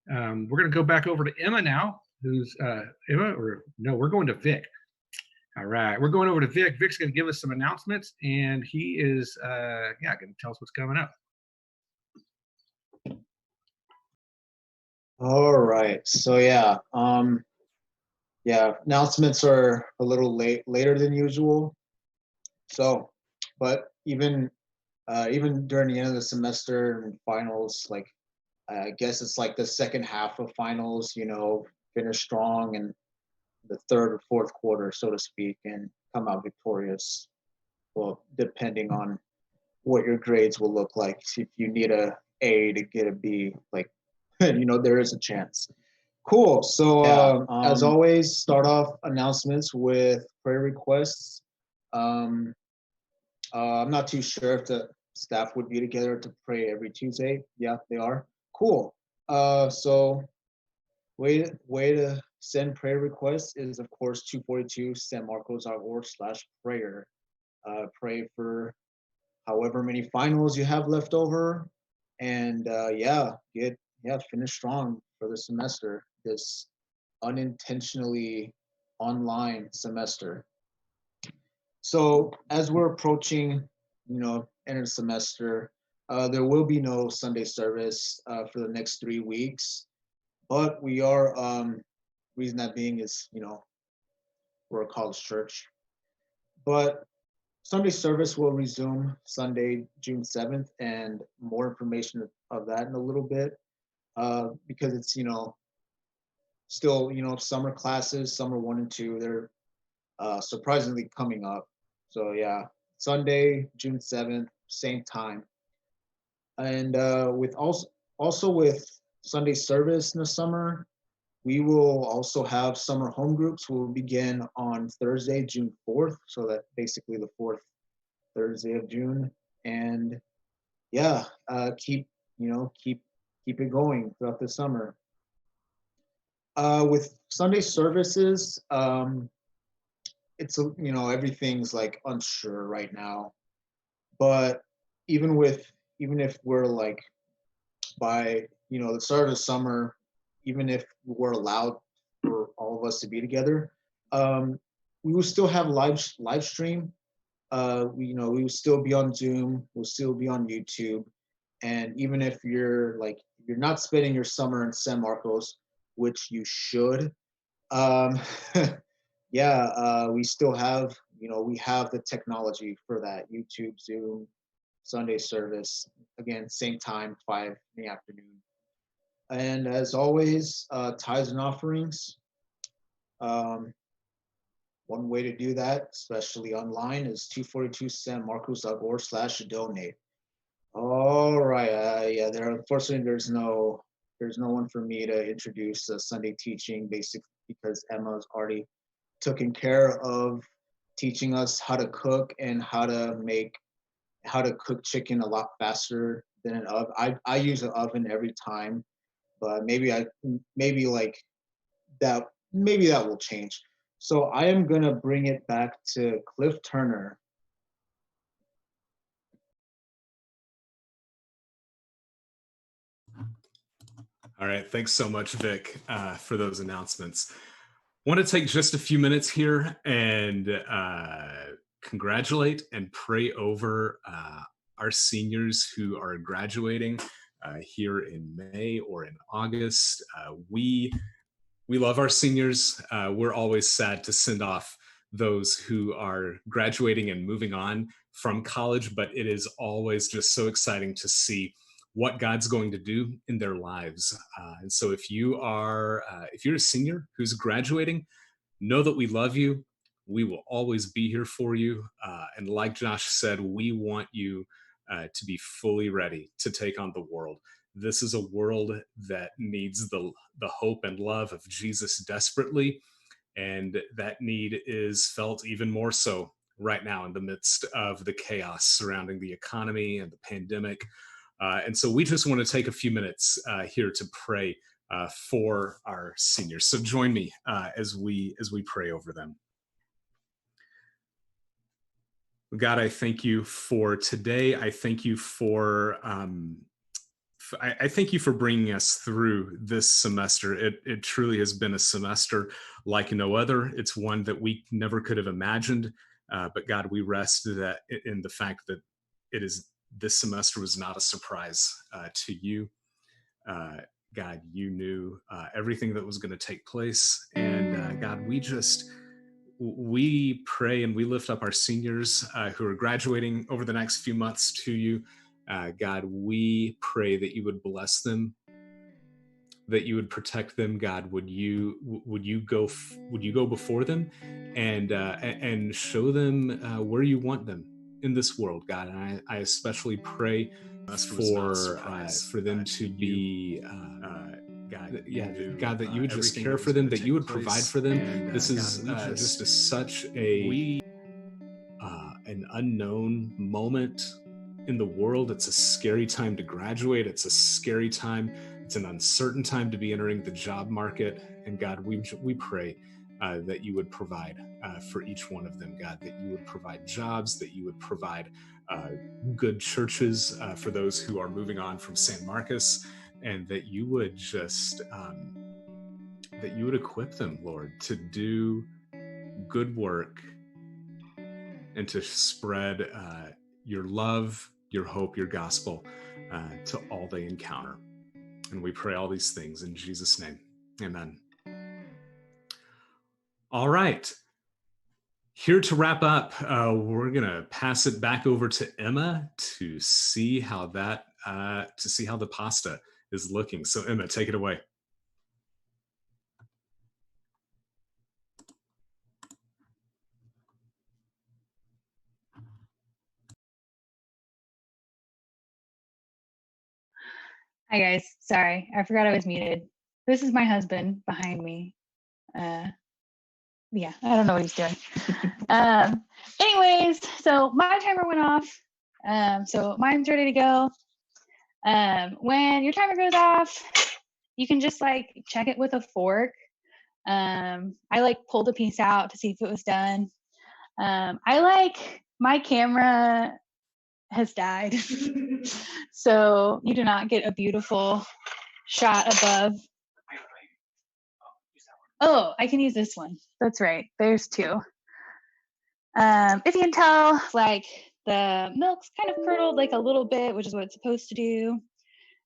We're going to go back over to Emma now. Who's Emma? Or no, we're going to Vic. All right, we're going over to Vic. Vic's going to give us some announcements, and he is going to tell us what's coming up. All right, so announcements are a little later than usual. So, but even during the end of the semester and finals, like I guess it's like the second half of finals, finish strong and the third or fourth quarter, so to speak, and come out victorious. Well, depending on what your grades will look like. If you need a A to get a B, there is a chance. Cool. So as always, start off announcements with prayer requests. I'm not too sure if the staff would be together to pray every Tuesday. Yeah, they are. Cool. So way to send prayer requests is, of course, 242sanmarcos.org/prayer. Pray for however many finals you have left over. And finish strong for the semester, this unintentionally online semester. So as we're approaching, end of semester, there will be no Sunday service for the next 3 weeks. But we are, reason that being is, we're a college church. But Sunday service will resume Sunday, June 7th, and more information of that in a little bit, because it's, still, summer classes, summer 1 and 2, they're surprisingly coming up. So yeah, Sunday, June 7th, same time. And with also with Sunday service in the summer, we will also have summer home groups. Will begin on Thursday, June 4th. So that basically the 4th Thursday of June. And keep it going throughout the summer. With Sunday services, it's everything's like unsure right now. But even if we're like by the start of the summer, even if we're allowed for all of us to be together, um, we will still have live stream. We will still be on Zoom. We'll still be on YouTube. And even if you're not spending your summer in San Marcos, which you should, um, yeah, we still have we have the technology for that. YouTube, Zoom, Sunday service. Again, same time, 5 in the afternoon. And as always, tithes and offerings. Um, One way to do that, especially online, is 242sanmarcos.org/donate. All right. Yeah. Unfortunately, there's no one for me to introduce Sunday teaching, basically because Emma's already taken care of teaching us how to cook and how to cook chicken a lot faster than an oven. I use an oven every time, but maybe like that maybe that will change. So I am gonna bring it back to Cliff Turner. All right, thanks so much, Vic, for those announcements. Want to take just a few minutes here and congratulate and pray over our seniors who are graduating here in May or in August. We love our seniors. We're always sad to send off those who are graduating and moving on from college, but it is always just so exciting to see what God's going to do in their lives. And so if you're a senior who's graduating, know that we love you. We will always be here for you. And like Josh said, we want you to be fully ready to take on the world. This is a world that needs the hope and love of Jesus desperately. And that need is felt even more so right now in the midst of the chaos surrounding the economy and the pandemic. And so we just want to take a few minutes here to pray for our seniors. So join me as we pray over them. God, I thank you for today. I thank you for I thank you for bringing us through this semester. It truly has been a semester like no other. It's one that we never could have imagined. But God, we rest that in the fact that this semester was not a surprise to you. God, you knew everything that was going to take place. And God, we pray and we lift up our seniors who are graduating over the next few months to you. God, we pray that you would bless them, that you would protect them. God, would you go before them and show them where you want them in this world, God. And I especially pray for them to be God, that you would just care for them, that you would provide for them. This is just such an unknown moment in the world. It's a scary time to graduate. It's a scary time. It's an uncertain time to be entering the job market. And God, we pray that you would provide for each one of them, God, that you would provide jobs, that you would provide good churches for those who are moving on from San Marcos, and that you would just that you would equip them, Lord, to do good work and to spread your love, your hope, your gospel to all they encounter. And we pray all these things in Jesus' name. Amen. All right. Here to wrap up, we're going to pass it back over to Emma to see how the pasta is looking. So Emma, take it away. Hi guys, sorry, I forgot I was muted. This is my husband behind me. Yeah, I don't know what he's doing. Anyways, so my timer went off. So mine's ready to go. When your timer goes off, you can just like check it with a fork. I like pulled a piece out to see if it was done. My camera has died. So you do not get a beautiful shot above. Oh, I can use this one. That's right. There's two. If you can tell, like the milk's kind of curdled like a little bit, which is what it's supposed to do.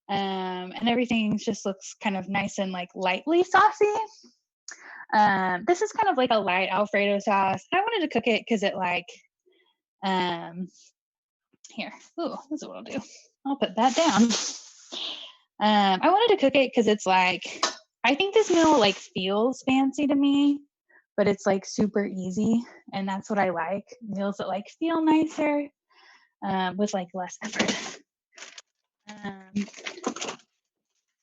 And everything just looks kind of nice and like lightly saucy. This is kind of like a light Alfredo sauce. I wanted to cook it because it like, here, ooh, this is what I'll do. I'll put that down. I wanted to cook it because it's like, I think this meal like feels fancy to me, but it's like super easy. And that's what I like, meals that like feel nicer with like less effort.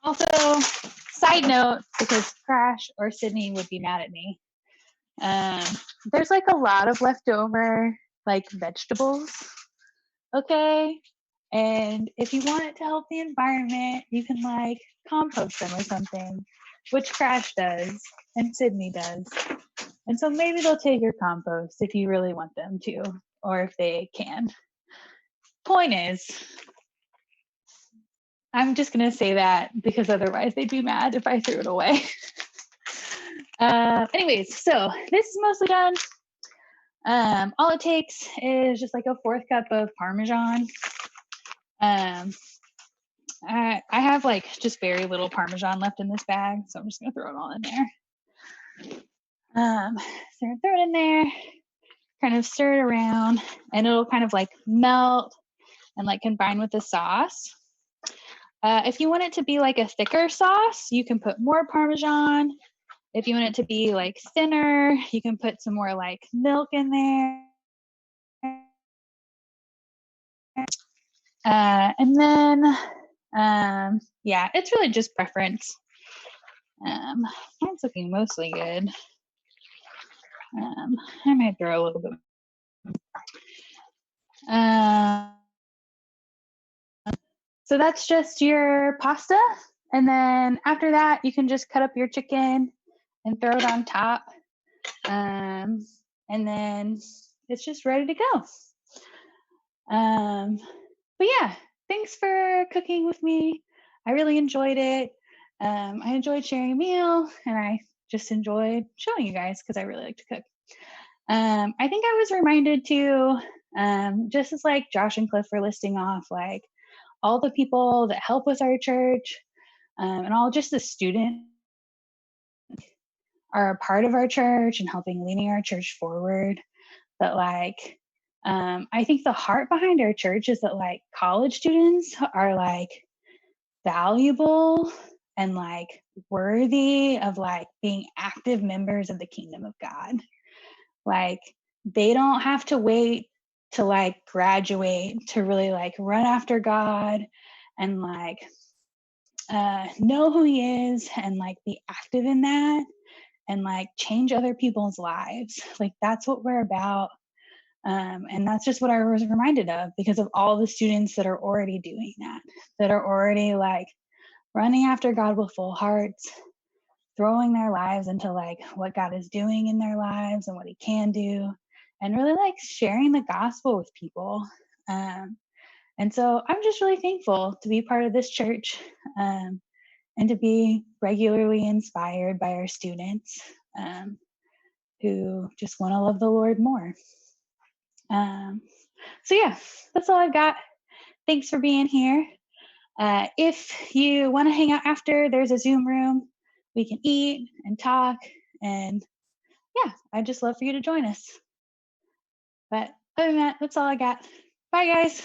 Also, side note, because Crash or Sydney would be mad at me, there's like a lot of leftover like vegetables, okay? And if you want it to help the environment, you can like compost them or something, which Crash does and Sydney does. And so maybe they'll take your compost if you really want them to, or if they can. Point is, I'm just gonna say that because otherwise they'd be mad if I threw it away. Anyways, so this is mostly done. All it takes is just like a 4th cup of Parmesan. I have like just very little Parmesan left in this bag, so I'm just gonna throw it all in there. So throw it in there, kind of stir it around, and it'll kind of like melt and like combine with the sauce. If you want it to be like a thicker sauce, you can put more Parmesan. If you want it to be like thinner, you can put some more like milk in there. And then, yeah, it's really just preference. Mine's looking mostly good. I might throw a little bit. So that's just your pasta. And then after that, you can just cut up your chicken and throw it on top. And then it's just ready to go. But yeah, thanks for cooking with me. I really enjoyed it. I enjoyed sharing a meal, and I just enjoyed showing you guys because I really like to cook. I think I was reminded too, just as like Josh and Cliff were listing off, like all the people that help with our church, and all just the students are a part of our church and helping leading our church forward. That like, I think the heart behind our church is that like college students are like valuable and like worthy of like being active members of the kingdom of God. Like they don't have to wait to like graduate to really like run after God and like know who he is and like be active in that and like change other people's lives. Like that's what we're about. And that's just what I was reminded of because of all the students that are already doing that are already like running after God with full hearts, throwing their lives into like what God is doing in their lives and what he can do, and really like sharing the gospel with people. And so I'm just really thankful to be part of this church and to be regularly inspired by our students who just want to love the Lord more. So yeah, that's all I've got. Thanks for being here. If you want to hang out after, there's a Zoom room. We can eat and talk. And yeah, I'd just love for you to join us. But other than that, that's all I got. Bye, guys.